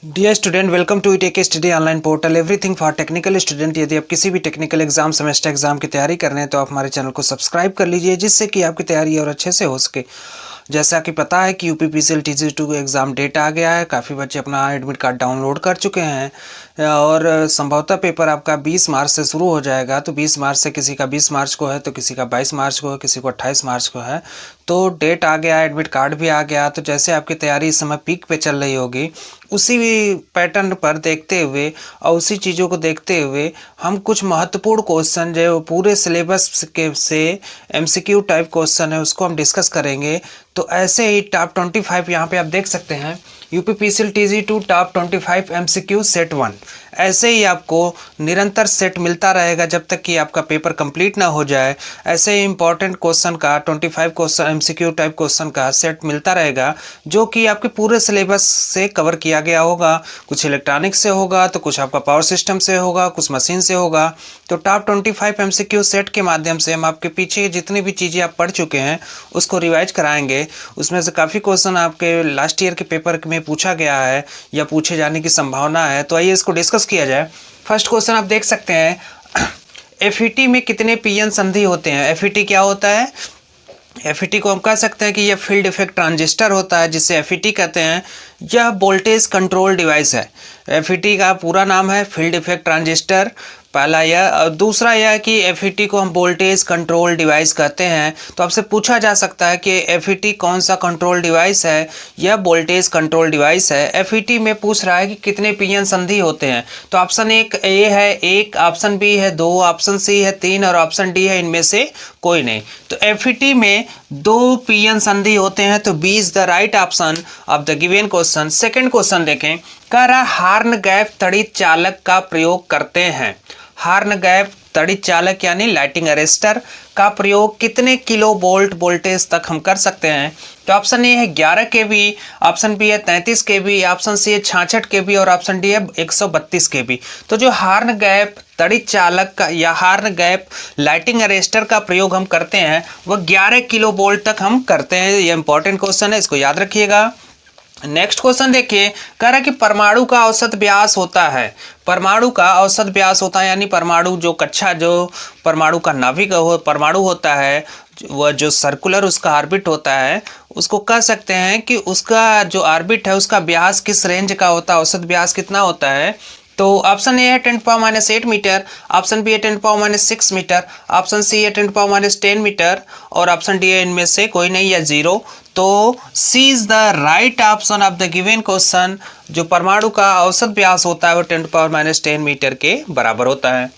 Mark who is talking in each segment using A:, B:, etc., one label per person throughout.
A: Dear student, welcome to tech study online portal everything for technical student. यदि आप किसी भी टेक्निकल एग्जाम सेमेस्टर एग्जाम की तैयारी कर रहे हैं तो आप हमारे चैनल को सब्सक्राइब कर लीजिए, जिससे कि आपकी तैयारी और अच्छे से हो सके। जैसा कि पता है कि यूपीपीसीएल TG2 एग्ज़ाम डेट आ गया है। काफ़ी बच्चे अपना एडमिट कार्ड डाउनलोड कर चुके हैं और संभवतः पेपर आपका 20 मार्च से शुरू हो जाएगा। तो 20 मार्च से किसी का 20 मार्च को है, तो किसी का 22 मार्च को है, किसी को 28 मार्च को है। तो डेट आ गया, एडमिट कार्ड भी आ गया। तो जैसे आपकी तैयारी इस समय पीक पे चल रही होगी, उसी पैटर्न पर देखते हुए और उसी चीज़ों को देखते हुए हम कुछ महत्वपूर्ण क्वेश्चन जो पूरे सिलेबस के से MCQ टाइप क्वेश्चन है उसको हम डिस्कस करेंगे। तो ऐसे ही टॉप 25 यहाँ पे आप देख सकते हैं, UPPCL TG2 top 25 MCQ set 1। ऐसे ही आपको निरंतर सेट मिलता रहेगा जब तक कि आपका पेपर कंप्लीट ना हो जाए। ऐसे ही इंपॉर्टेंट क्वेश्चन का 25 क्वेश्चन MCQ टाइप क्वेश्चन का सेट मिलता रहेगा, जो कि आपके पूरे सिलेबस से कवर किया गया होगा। कुछ इलेक्ट्रॉनिक से होगा, तो कुछ आपका पावर सिस्टम से होगा, कुछ मशीन से होगा। तो टॉप 25 MCQ सेट के माध्यम से हम आपके पीछे जितनी भी चीज़ें आप पढ़ चुके हैं उसको रिवाइज कराएंगे। उसमें से काफ़ी क्वेश्चन आपके लास्ट ईयर के पेपर में पूछा गया है या पूछे जाने की संभावना है। तो आइए इसको डिस्कस किया जाए। फर्स्ट क्वेश्चन आप देख सकते हैं, FET में कितने PN संधि होते हैं। FET क्या होता है? FET को हम कह सकते हैं कि यह फील्ड इफेक्ट ट्रांजिस्टर होता है, जिसे FET कहते हैं। यह वोल्टेज कंट्रोल डिवाइस है। FET का पूरा नाम है फील्ड इफेक्ट ट्रांजिस्टर। पहला यह, और दूसरा यह कि FET को हम वोल्टेज कंट्रोल डिवाइस कहते हैं। तो आपसे पूछा जा सकता है कि FET कौन सा कंट्रोल डिवाइस है। यह वोल्टेज कंट्रोल डिवाइस है। FET में पूछ रहा है कि कितने PN संधि होते हैं। तो ऑप्शन एक ए है 1, ऑप्शन बी है 2, ऑप्शन सी है 3 और ऑप्शन डी है इनमें से कोई नहीं। तो FET में 2 PN संधि होते हैं। तो B is the right option of the given question. Second question देखें, कह रहा हार्न गैप तड़ित चालक का प्रयोग करते हैं। हार्न गैप तड़ित चालक यानी लाइटिंग अरेस्टर का प्रयोग कितने किलो वोल्ट वोल्टेज तक हम कर सकते हैं। तो ऑप्शन ए है 11 kV, ऑप्शन बी है 33 kV, ऑप्शन सी है 66 kV और ऑप्शन डी है 132 kV। तो जो हार्न गैप तड़ित चालक का या हार्न गैप लाइटिंग अरेस्टर का प्रयोग हम करते हैं वह 11 किलो वोल्ट तक हम करते हैं। ये इंपॉर्टेंट क्वेश्चन है, इसको याद रखिएगा। नेक्स्ट क्वेश्चन देखिए, कह रहा है कि परमाणु का औसत व्यास होता है। परमाणु का औसत व्यास होता है यानी परमाणु जो कक्षा जो परमाणु का नाभिक परमाणु होता है, वह जो सर्कुलर उसका ऑर्बिट होता है, उसको कह सकते हैं कि उसका जो ऑर्बिट है उसका व्यास किस रेंज का होता है, औसत व्यास कितना होता है। तो ऑप्शन ए है 10⁻⁸ मीटर, ऑप्शन बी है 10⁻⁶ मीटर, ऑप्शन सी है 10⁻10 मीटर और ऑप्शन डी है इनमें से कोई नहीं या 0। तो c is the right option of the given question. जो परमाणु का औसत व्यास होता है वो 10⁻10 मीटर के बराबर होता है।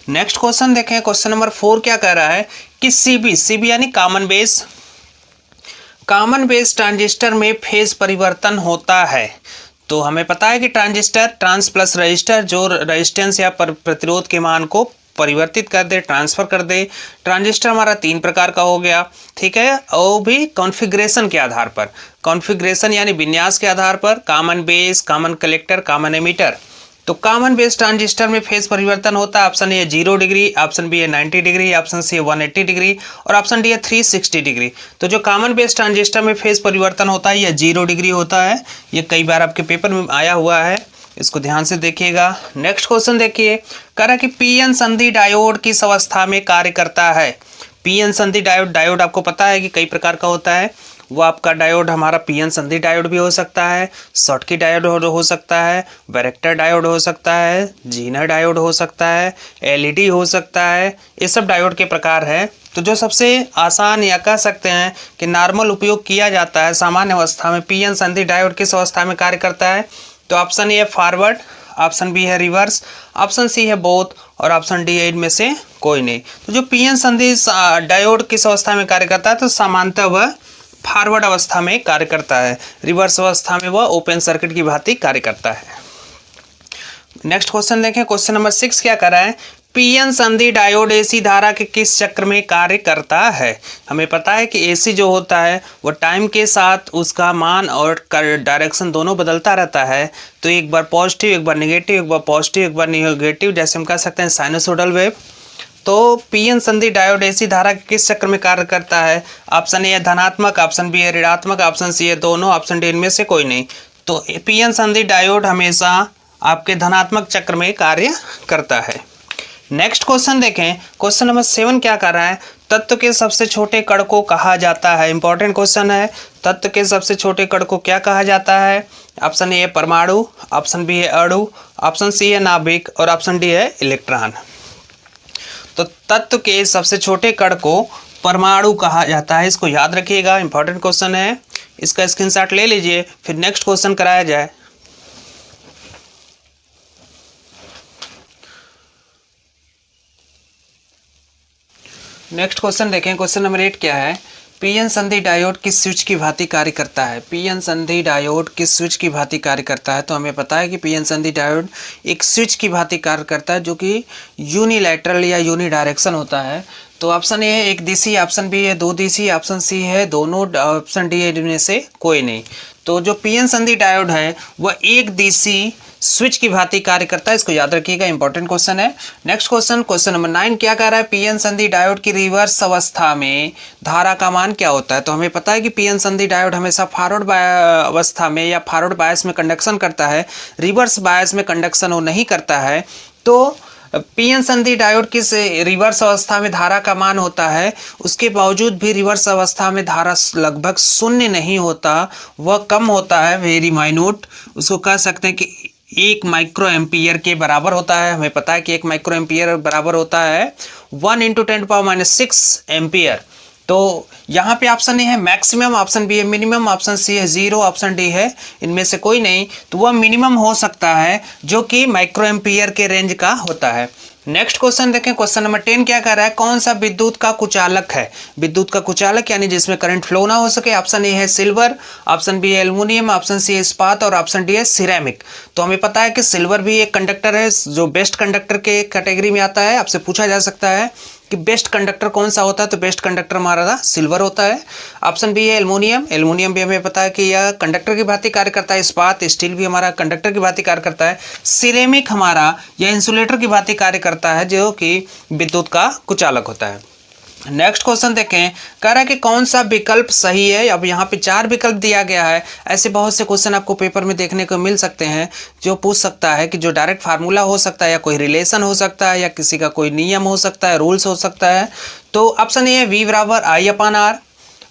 A: नेक्स्ट क्वेश्चन देखें, क्वेश्चन नंबर 4 क्या कह रहा है कि CB यानी कॉमन बेस ट्रांजिस्टर में फेज परिवर्तन होता है। तो हमें पता है कि ट्रांजिस्टर ट्रांस प्लस रजिस्टर जो रेजिस्टेंस या प्रतिरोध के मान को परिवर्तित कर दे, ट्रांसफर कर दे। ट्रांजिस्टर हमारा 3 प्रकार का हो गया, ठीक है, और भी कॉन्फ़िगरेशन के आधार पर, कॉन्फ़िगरेशन यानी विन्यास के आधार पर, common base, common collector, common emitter. तो कॉमन बेस ट्रांजिस्टर में फेज परिवर्तन होता है। ऑप्शन ए है 0 डिग्री, ऑप्शन बी है 90 डिग्री, ऑप्शन सी है 180 डिग्री और ऑप्शन डी है 360 डिग्री। तो जो कॉमन बेस ट्रांजिस्टर में फेज परिवर्तन होता है यह 0 डिग्री होता है। ये कई बार आपके पेपर में आया हुआ है, इसको ध्यान से देखिएगा। नेक्स्ट क्वेश्चन देखिए, कह रहा है कि PN संधि डायोड किस अवस्था में कार्य करता है। PN संधि डायोड आपको पता है कि कई प्रकार का होता है। वो आपका डायोड हमारा PN संधि डायोड भी हो सकता है, शॉटकी डायोड हो सकता है, वैरेक्टर डायोड हो सकता है, जीनर डायोड हो सकता है, LED हो सकता है। ये सब डायोड के प्रकार है। तो जो सबसे आसान या कह सकते हैं कि नॉर्मल उपयोग किया जाता है सामान्य अवस्था में, PN संधि डायोड किस अवस्था में कार्य करता है। तो ऑप्शन ए है फॉरवर्ड, ऑप्शन बी है रिवर्स, ऑप्शन सी है बोथ और ऑप्शन डी है इनमें से कोई नहीं। तो जो PN संधि डायोड किस अवस्था में कार्य करता है, तो सामान्यतः वह फॉरवर्ड अवस्था में कार्य करता है, रिवर्स अवस्था में वह ओपन सर्किट की भांति कार्य करता है। नेक्स्ट क्वेश्चन देखें, क्वेश्चन नंबर 6 क्या कर रहा है, PN संधि डायोड AC धारा के किस चक्र में कार्य करता है। हमें पता है कि AC जो होता है वो टाइम के साथ उसका मान और डायरेक्शन दोनों बदलता रहता है। तो एक बार पॉजिटिव, एक बार नेगेटिव, एक बार पॉजिटिव, एक बार नेगेटिव, जैसे हम कह सकते हैं साइनसोइडल वेव। तो PN संधि डायोड AC धारा के किस चक्र में कार्य करता है। ऑप्शन ए है धनात्मक, ऑप्शन बी है ऋणात्मक, ऑप्शन सी है दोनों, ऑप्शन डी इनमें से कोई नहीं। तो पी एन संधि डायोड हमेशा आपके धनात्मक चक्र में कार्य करता है। नेक्स्ट क्वेश्चन देखें, क्वेश्चन नंबर 7 क्या कर रहा है, तत्व के सबसे छोटे कण को कहा जाता है। इंपॉर्टेंट क्वेश्चन है, तत्व के सबसे छोटे कण को क्या कहा जाता है। ऑप्शन ए है परमाणु, ऑप्शन बी है अणु, ऑप्शन सी है नाभिक और ऑप्शन डी है इलेक्ट्रॉन। तो तत्व के सबसे छोटे कण को परमाणु कहा जाता है, इसको याद रखिएगा, इंपॉर्टेंट क्वेश्चन है, इसका स्क्रीनशॉट ले लीजिए, फिर नेक्स्ट क्वेश्चन कराया जाए। नेक्स्ट क्वेश्चन देखें, क्वेश्चन नंबर 8 क्या है, पीएन संधि डायोड किस स्विच की भांति कार्य करता है। पीएन संधि डायोड किस स्विच की भांति कार्य करता है, तो हमें पता है कि पीएन संधि डायोड एक स्विच की भांति कार्य करता है जो कि यूनिलैटरल या यूनि डायरेक्शन होता है। तो ऑप्शन ए है एक दिशी, ऑप्शन बी है दो दिशी, ऑप्शन सी है दोनों, ऑप्शन डी है इनमें से कोई नहीं। तो जो पीएन संधि डायोड है वह एक दिशी स्विच की भांति कार्य करता है, इसको याद रखिएगा, इंपॉर्टेंट क्वेश्चन है। नेक्स्ट क्वेश्चन, क्वेश्चन नंबर 9 क्या कह रहा है, पीएन संधि डायोड की रिवर्स अवस्था में धारा का मान क्या होता है। तो हमें पता है कि पीएन संधि डायोड हमेशा फॉरवर्ड अवस्था में या फॉरवर्ड बायस में कंडक्शन करता है, रिवर्स बायस में कंडक्शन वो नहीं करता है। तो पीएन संधि डायोड किस रिवर्स अवस्था में धारा का मान होता है, उसके बावजूद भी रिवर्स अवस्था में धारा लगभग शून्य नहीं होता, वह कम होता है, वेरी माइन्यूट, उसको कह सकते हैं कि 1 माइक्रो एम्पियर के बराबर होता है। हमें पता है कि 1 माइक्रो एम्पियर बराबर होता है 1 × 10⁻⁶ एम्पियर। तो यहाँ पे ऑप्शन ए है मैक्सिमम, ऑप्शन बी है मिनिमम, ऑप्शन सी है 0, ऑप्शन डी है इनमें से कोई नहीं। तो वह मिनिमम हो सकता है जो कि माइक्रो एम्पियर के रेंज का होता है। नेक्स्ट क्वेश्चन देखें, क्वेश्चन नंबर 10 क्या कर रहा है, कौन सा विद्युत का कुचालक है। विद्युत का कुचालक यानी जिसमें करंट फ्लो ना हो सके। ऑप्शन ए है सिल्वर, ऑप्शन बी है एल्युमिनियम, ऑप्शन सी है इस्पात और ऑप्शन डी है सिरेमिक। तो हमें पता है कि सिल्वर भी एक कंडक्टर है जो बेस्ट कंडक्टर के कैटेगरी में आता है। आपसे पूछा जा सकता है कि बेस्ट कंडक्टर कौन सा होता है, तो बेस्ट कंडक्टर हमारा सिल्वर होता है। ऑप्शन बी है एल्युमिनियम, एल्युमिनियम भी हमें पता है कि यह कंडक्टर की भांति कार्य करता है। इस्पात, स्टील भी हमारा कंडक्टर की भांति कार्य करता है। सिरेमिक हमारा यह इंसुलेटर की भांति कार्य करता है जो कि विद्युत का कुचालक होता है। नेक्स्ट क्वेश्चन देखें, कह रहा है कि कौन सा विकल्प सही है। अब यहाँ पे 4 विकल्प दिया गया है। ऐसे बहुत से क्वेश्चन आपको पेपर में देखने को मिल सकते हैं जो पूछ सकता है कि जो डायरेक्ट फार्मूला हो सकता है या कोई रिलेशन हो सकता है या किसी का कोई नियम हो सकता है, रूल्स हो सकता है। तो ऑप्शन ए है V = I/R,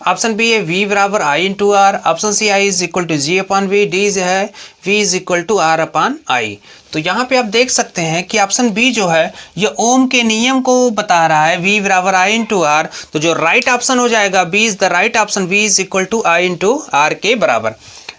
A: ऑप्शन बी है V = I/R, option C I = G/V, D है V = R/I। तो यहाँ पे आप देख सकते हैं कि ऑप्शन बी जो है ये ओम के नियम को बता रहा है, V = I/R। तो जो राइट ऑप्शन हो जाएगा, B is the right option, V = I/R के बराबर।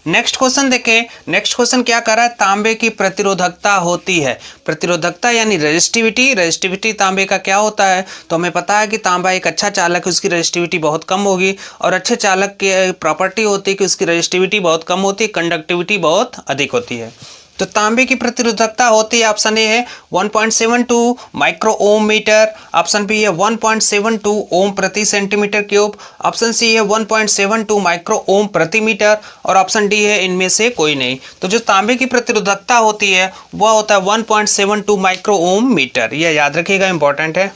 A: नेक्स्ट क्वेश्चन देखें, नेक्स्ट क्वेश्चन क्या कर रहा है, तांबे की प्रतिरोधकता होती है। प्रतिरोधकता यानी रेजिस्टिविटी, रेजिस्टिविटी तांबे का क्या होता है। तो हमें पता है कि तांबा एक अच्छा चालक है, उसकी रेजिस्टिविटी बहुत कम होगी, और अच्छे चालक की प्रॉपर्टी होती है कि उसकी रेजिस्टिविटी बहुत कम होती है, कंडक्टिविटी बहुत अधिक होती है। तो तांबे की प्रतिरोधकता होती है, ऑप्शन ए है 1.72 micro ohm metre, option B है 1.72 ओम प्रति सेंटीमीटर क्यूब, ऑप्शन सी है 1.72 माइक्रो ओम प्रति मीटर और ऑप्शन डी है इनमें से कोई नहीं। तो जो तांबे की प्रतिरोधकता होती है वह होता है 1.72 माइक्रो ओम मीटर, यह याद रखिएगा, इंपॉर्टेंट है।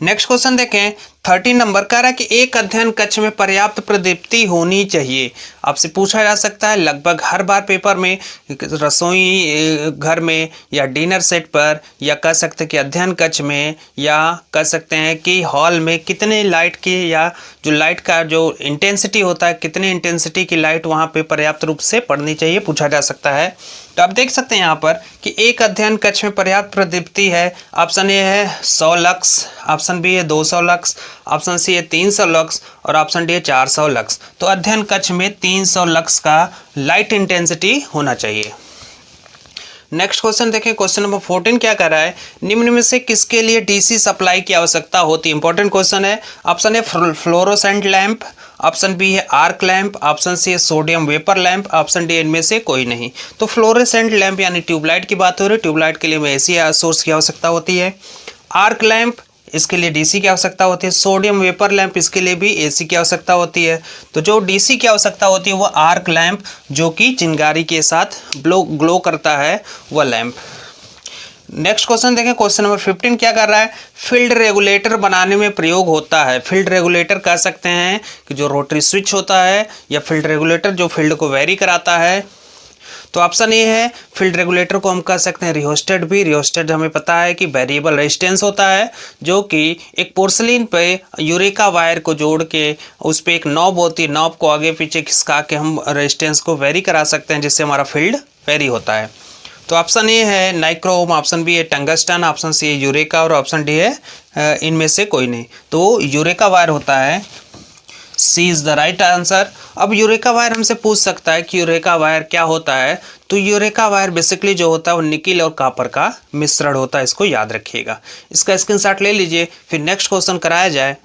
A: नेक्स्ट क्वेश्चन देखें, 13 नंबर कह रहा है कि एक अध्ययन कक्ष में पर्याप्त प्रदीप्ति होनी चाहिए। आपसे पूछा जा सकता है लगभग हर बार पेपर में, रसोई घर में या डिनर सेट पर, या कह सकते हैं कि अध्ययन कक्ष में, या कह सकते हैं कि हॉल में कितने लाइट की, या जो लाइट का जो इंटेंसिटी होता है कितने इंटेंसिटी की लाइट वहाँ पे पर्याप्त रूप से पड़नी चाहिए, पूछा जा सकता है। तो आप देख सकते हैं यहाँ पर कि एक अध्ययन कक्ष में पर्याप्त प्रदीप्ति है। ऑप्शन ए है 100 लक्स, ऑप्शन बी है 200 लक्स, ऑप्शन सी है 300 लक्स और ऑप्शन डी है 400 लक्स। तो अध्ययन कक्ष में 300 लक्स का लाइट इंटेंसिटी होना चाहिए। नेक्स्ट क्वेश्चन देखें, क्वेश्चन नंबर 14 क्या कर रहा है, निम्न में से किसके लिए डीसी सप्लाई की आवश्यकता होती है। इंपॉर्टेंट क्वेश्चन है। Option A fluorescent lamp, option B है आर्क लैंप, ऑप्शन सी है sodium vapour lamp, option D इनमें से कोई नहीं। तो फ्लोरोसेंट लैंप यानी ट्यूबलाइट की बात हो रही है, ट्यूबलाइट के लिए में एसी सोर्स की आवश्यकता होती है। आर्क लैंप इसके लिए डीसी की आवश्यकता होती है। सोडियम वेपर लैंप इसके लिए भी एसी की आवश्यकता होती है। तो जो डीसी की आवश्यकता होती है वो आर्क लैंप, जो कि चिंगारी के साथ ग्लो करता है वह लैंप। नेक्स्ट क्वेश्चन देखें, क्वेश्चन नंबर 15 क्या कर रहा है, फील्ड रेगुलेटर बनाने में प्रयोग होता है। फील्ड रेगुलेटर कह सकते हैं कि जो रोटरी स्विच होता है या फील्ड रेगुलेटर जो फील्ड को वेरी कराता है। तो ऑप्शन ए है, फील्ड रेगुलेटर को हम कह सकते हैं रियोस्टेट भी। रियोस्टेट हमें पता है कि वेरिएबल रेजिस्टेंस होता है, जो कि एक पोर्सलिन पे यूरेका वायर को जोड़ के उस पर एक नॉब होती है, नॉब को आगे पीछे खिसका के हम रेजिस्टेंस को वेरी करा सकते हैं, जिससे हमारा फील्ड वेरी होता है। तो ऑप्शन ए है नाइक्रोम, ऑप्शन बी है टंगस्टन, ऑप्शन सी है यूरेका और ऑप्शन डी है इनमें से कोई नहीं। तो यूरेका वायर होता है, सी इज द राइट आंसर। अब यूरेका वायर हमसे पूछ सकता है कि यूरेका वायर क्या होता है। तो यूरेका वायर बेसिकली जो होता है वो निकिल और कॉपर का मिश्रण होता है, इसको याद रखिएगा। इसका स्क्रीनशॉट ले लीजिए, फिर नेक्स्ट क्वेश्चन कराया जाए।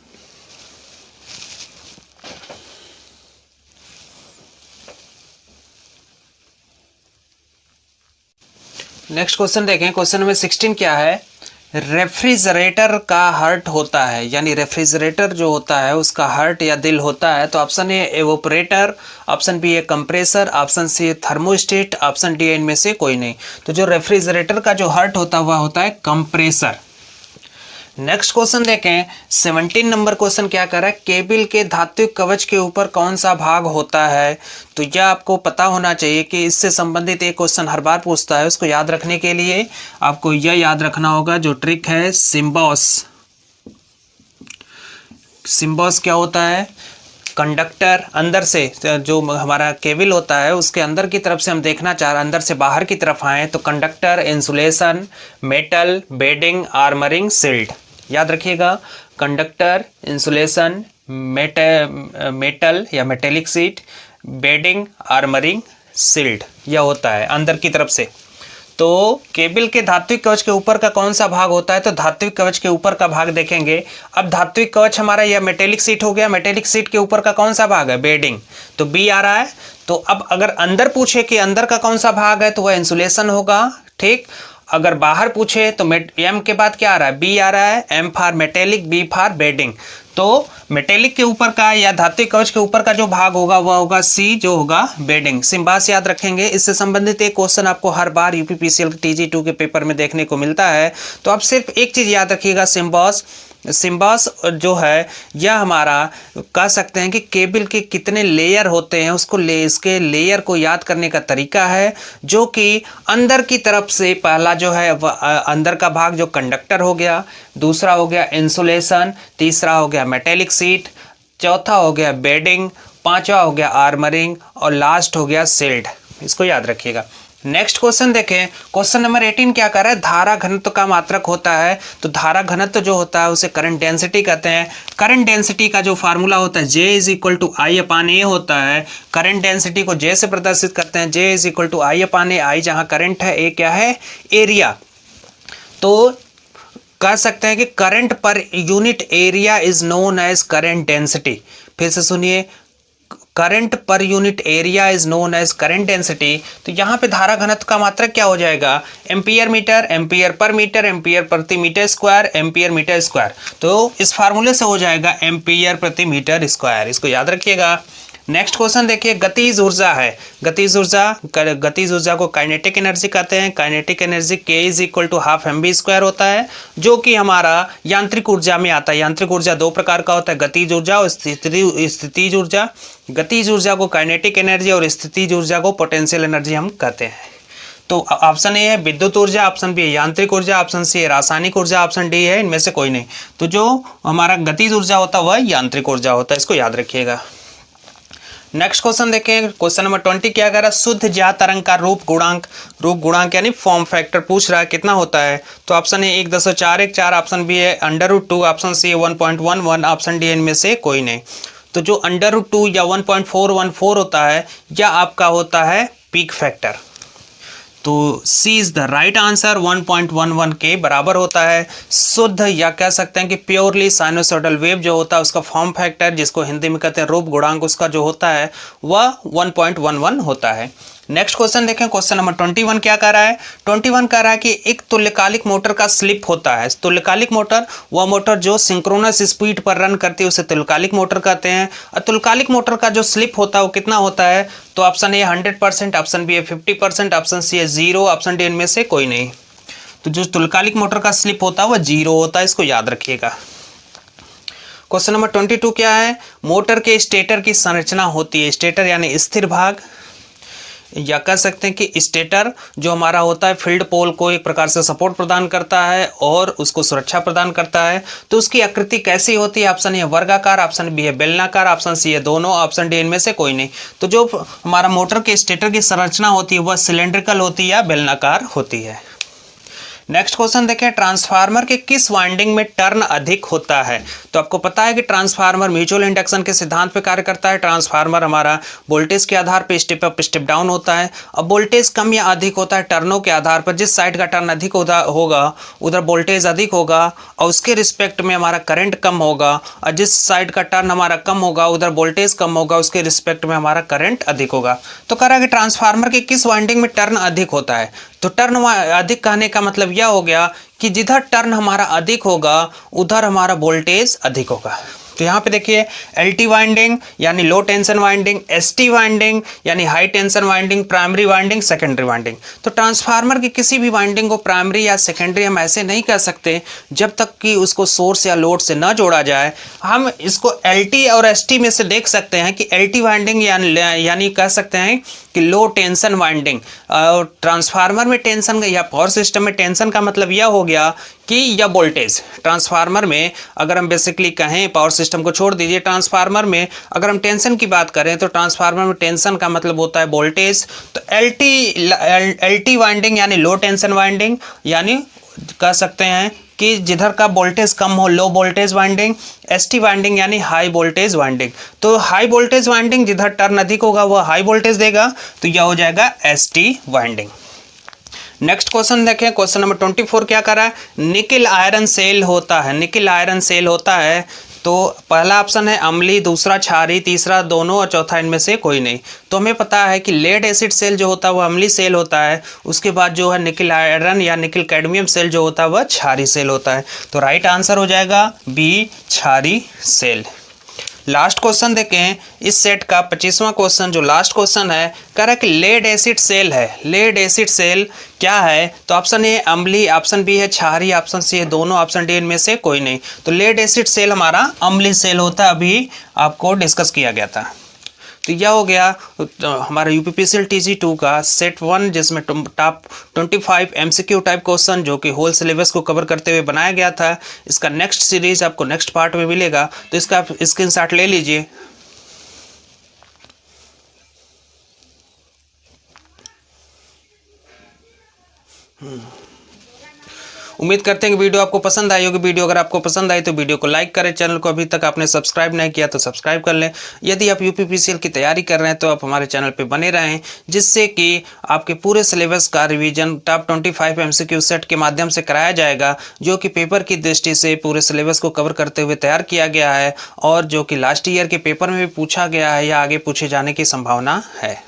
A: नेक्स्ट क्वेश्चन देखें, क्वेश्चन नंबर 16 क्या है, रेफ्रिजरेटर का हार्ट होता है, यानी रेफ्रिजरेटर जो होता है उसका हार्ट या दिल होता है। तो option A evaporator, option B है कंप्रेसर, ऑप्शन सी है थर्मोस्टेट, ऑप्शन डी इनमें से कोई नहीं। तो जो रेफ्रिजरेटर का जो हार्ट होता है वह होता है कंप्रेसर। नेक्स्ट क्वेश्चन देखें, 17 नंबर क्वेश्चन क्या कर रहा है, केबल के धात्विक कवच के ऊपर कौन सा भाग होता है। तो यह आपको पता होना चाहिए कि इससे संबंधित एक क्वेश्चन हर बार पूछता है। उसको याद रखने के लिए आपको यह याद रखना होगा, जो ट्रिक है सिम्बॉस। सिम्बॉस क्या होता है, कंडक्टर अंदर से जो हमारा केबल होता है उसके अंदर की तरफ से हम देखना चाह रहे हैं, अंदर से बाहर की तरफ आए तो conductor, insulation, metal, bedding, armouring, sealed. याद रखिएगा, कंडक्टर, इंसुलेशन, मेटल या metallic sheath, bedding, armouring, sealed, यह होता है अंदर की तरफ से। तो केबल के धात्विक कवच के ऊपर का कौन सा भाग होता है, तो धात्विक कवच के ऊपर का भाग देखेंगे। अब धात्विक कवच हमारा यह मेटेलिक सीट हो गया, मेटेलिक सीट के ऊपर का कौन सा भाग है, बेडिंग, तो बी आ रहा है। तो अब अगर अंदर पूछे कि अंदर का कौन सा भाग है तो वह इंसुलेशन होगा, ठीक। अगर बाहर पूछे तो एम के बाद क्या आ रहा है, बी आ रहा है, M for metallic, B for bedding. तो मेटेलिक के ऊपर का या धात्विक कवच के ऊपर का जो भाग होगा वह होगा सी, जो होगा बेडिंग। सिम्बास याद रखेंगे। इससे संबंधित एक क्वेश्चन आपको हर बार यूपीपीसीएल TG2 के पेपर में देखने को मिलता है। तो आप सिर्फ एक चीज याद रखिएगा, सिम्बॉस। सिम्बॉस जो है यह हमारा कह सकते हैं कि केबल के कितने लेयर होते हैं उसको इसके लेयर को याद करने का तरीका है, जो कि अंदर की तरफ से पहला जो है अंदर का भाग जो कंडक्टर हो गया, दूसरा हो गया इंसुलेशन, तीसरा हो गया मेटेलिक सीट, चौथा हो गया बेडिंग, पांचवा हो गया आर्मरिंग और लास्ट हो गया सील्ड। इसको याद रखिएगा। नेक्स्ट क्वेश्चन देखें, क्वेश्चन नंबर 18 क्या कर रहा है, धारा घनत्व का मात्रक होता है। तो धारा घनत्व जो होता है उसे करंट डेंसिटी कहते हैं। करंट डेंसिटी का जो फार्मूला होता है J इज इक्वल टू आई अपान ए होता है। करंट डेंसिटी को J से प्रदर्शित करते हैं, J इज इक्वल टू आई अपान ए, आई जहां करंट है, ए क्या है, एरिया। तो कह सकते हैं कि current per unit area is known as current density. फिर से सुनिए, current per unit area is known as current density. तो यहाँ पे धारा घनत्व का मात्रक क्या हो जाएगा, ampere metre, ampere per metre, एम्पियर प्रति metre square, ampere metre square. तो इस फार्मूले से हो जाएगा एम्पियर प्रति मीटर स्क्वायर। इसको याद रखिएगा। नेक्स्ट क्वेश्चन देखिए, गतिज ऊर्जा है। गतिज ऊर्जा को काइनेटिक एनर्जी कहते हैं। Kinetic energy K is equal to half mv square होता है, जो कि हमारा यांत्रिक ऊर्जा में आता है। यांत्रिक ऊर्जा दो प्रकार का होता है, गतिज ऊर्जा और स्थितिज ऊर्जा। गतिज ऊर्जा को काइनेटिक एनर्जी और स्थितिज ऊर्जा को पोटेंशियल एनर्जी हम कहते हैं। तो ऑप्शन ए है विद्युत ऊर्जा, ऑप्शन बी है यांत्रिक ऊर्जा, ऑप्शन सी है रासायनिक ऊर्जा, ऑप्शन डी है इनमें से कोई नहीं। तो जो हमारा गतिज ऊर्जा होता है वह यांत्रिक ऊर्जा होता है, इसको याद रखिएगा। नेक्स्ट क्वेश्चन देखें, क्वेश्चन नंबर 20 क्या कह रहा है, शुद्ध ज्या तरंग का रूप गुणांक यानी फॉर्म फैक्टर पूछ रहा है, कितना होता है। तो ऑप्शन ए 1.414, ऑप्शन बी है √2, ऑप्शन सी है 1.11, ऑप्शन डी इनमें से कोई नहीं। तो जो √2 या 1.414 होता है यह आपका होता है पीक फैक्टर। तो c is the right answer, 1.11 के बराबर होता है। शुद्ध या कह सकते हैं कि प्योरली साइनोसॉइडल वेव जो होता है उसका फॉर्म फैक्टर, जिसको हिंदी में कहते हैं रूप गुणांक, उसका जो होता है वह 1.11 होता है। नेक्स्ट क्वेश्चन देखें, क्वेश्चन नंबर 21 क्या कह रहा है। 21 कह रहा है कि एक तुल्यकालिक मोटर का स्लिप होता है। तुल्यकालिक मोटर वह मोटर जो सिंक्रोनस स्पीड पर रन करती है उसे तुल्यकालिक मोटर कहते हैं। और तुल्यकालिक मोटर का जो स्लिप होता है वो कितना होता है। तो ऑप्शन ए 100%, ऑप्शन बी है 50%, ऑप्शन सी है 0, ऑप्शन डी इनमें से कोई नहीं। तो जो तुल्यकालिक मोटर का स्लिप होता है वह 0 होता है, इसको याद रखिएगा। क्वेश्चन नंबर 22 क्या है, मोटर के स्टेटर की संरचना होती है। स्टेटर यानी स्थिर भाग, या कह सकते हैं कि स्टेटर जो हमारा होता है फील्ड पोल को एक प्रकार से सपोर्ट प्रदान करता है और उसको सुरक्षा प्रदान करता है। तो उसकी आकृति कैसी होती है? ऑप्शन ए है वर्गाकार, ऑप्शन बी है बेलनाकार, ऑप्शन सी है दोनों, ऑप्शन डी इनमें से कोई नहीं। तो जो हमारा मोटर के स्टेटर की संरचना होती है वह सिलेंड्रिकल होती है या बेलनाकार होती है। नेक्स्ट क्वेश्चन देखें, ट्रांसफार्मर के किस वाइंडिंग में टर्न अधिक होता है? तो आपको पता है कि ट्रांसफार्मर म्यूचुअल इंडक्शन के सिद्धांत पे कार्य करता है। ट्रांसफार्मर हमारा वोल्टेज के आधार पे स्टेप अप स्टेप डाउन होता है। अब वोल्टेज कम या अधिक होता है टर्नों के आधार पर। जिस साइड का टर्न अधिक होगा उधर वोल्टेज अधिक होगा और उसके रिस्पेक्ट में हमारा करंट कम होगा, और जिस साइड का टर्न हमारा कम होगा उधर वोल्टेज कम होगा, उसके रिस्पेक्ट में हमारा करंट अधिक होगा। तो कह रहा है कि ट्रांसफार्मर के किस वाइंडिंग में टर्न अधिक होता है? तो टर्न अधिक कहने का मतलब यह हो गया कि जिधर टर्न हमारा अधिक होगा उधर हमारा वोल्टेज अधिक होगा। तो यहाँ पे देखिए LT वाइंडिंग यानी लो टेंशन वाइंडिंग, ST वाइंडिंग यानी high tension winding, primary winding, secondary winding. तो ट्रांसफार्मर की किसी भी वाइंडिंग को प्राइमरी या सेकेंडरी हम ऐसे नहीं कह सकते जब तक कि उसको सोर्स या लोड से न जोड़ा जाए। हम इसको LT और ST में से देख सकते हैं कि LT वाइंडिंग यानी कह सकते हैं कि लो टेंशन वाइंडिंग। और ट्रांसफार्मर में टेंशन या पावर सिस्टम में टेंशन का मतलब यह हो गया कि या वोल्टेज। ट्रांसफार्मर में अगर हम बेसिकली कहें, पावर सिस्टम को छोड़ दीजिए, ट्रांसफार्मर में अगर हम टेंशन की बात करें तो ट्रांसफार्मर में टेंशन का मतलब होता है वोल्टेज। तो LT वाइंडिंग यानी लो टेंशन वाइंडिंग, यानी कह सकते हैं कि जिधर का वोल्टेज कम हो low voltage winding. ST winding यानी हाई वोल्टेज वाइंडिंग। तो हाई वोल्टेज वाइंडिंग जिधर टर्न अधिक होगा वह हाई वोल्टेज देगा, तो यह हो जाएगा ST वाइंडिंग। नेक्स्ट क्वेश्चन देखें, क्वेश्चन नंबर 24 क्या कर रहा है, निकिल आयरन सेल होता है। निकिल आयरन सेल होता है तो पहला ऑप्शन है अम्लीय, दूसरा क्षारीय, तीसरा दोनों और चौथा इनमें से कोई नहीं। तो हमें पता है कि लेड एसिड सेल जो होता है वह अम्लीय सेल होता है। उसके बाद जो है निकिल आयरन या निकिल कैडमियम सेल जो होता है वह क्षारीय सेल होता है। तो राइट आंसर हो जाएगा बी, क्षारीय सेल। लास्ट क्वेश्चन देखें इस सेट का 25वां क्वेश्चन जो लास्ट क्वेश्चन है, कह रहा है कि लेड एसिड सेल है। लेड एसिड सेल क्या है? तो ऑप्शन ए अम्लीय, ऑप्शन बी है क्षारीय, ऑप्शन सी है दोनों, ऑप्शन डी इनमें से कोई नहीं। तो लेड एसिड सेल हमारा अम्लीय सेल होता है, अभी आपको डिस्कस किया गया था। तो यह हो गया हमारा UPPCL TG2 का सेट 1, जिसमें टॉप 25 MCQ टाइप क्वेश्चन जो कि होल सिलेबस को कवर करते हुए बनाया गया था। इसका नेक्स्ट सीरीज आपको नेक्स्ट पार्ट में मिलेगा, तो इसका आप स्क्रीनशॉट ले लीजिए। उम्मीद करते हैं कि वीडियो आपको पसंद आई होगी। वीडियो अगर आपको पसंद आई तो वीडियो को लाइक करें। चैनल को अभी तक आपने सब्सक्राइब नहीं किया तो सब्सक्राइब कर लें। यदि आप UPPCL की तैयारी कर रहे हैं तो आप हमारे चैनल पे बने रहें, जिससे कि आपके पूरे सिलेबस का रिवीजन टॉप 25 MCQ सेट के माध्यम से कराया जाएगा, जो कि पेपर की दृष्टि से पूरे सिलेबस को कवर करते हुए तैयार किया गया है और जो कि लास्ट ईयर के पेपर में भी पूछा गया है या आगे पूछे जाने की संभावना है।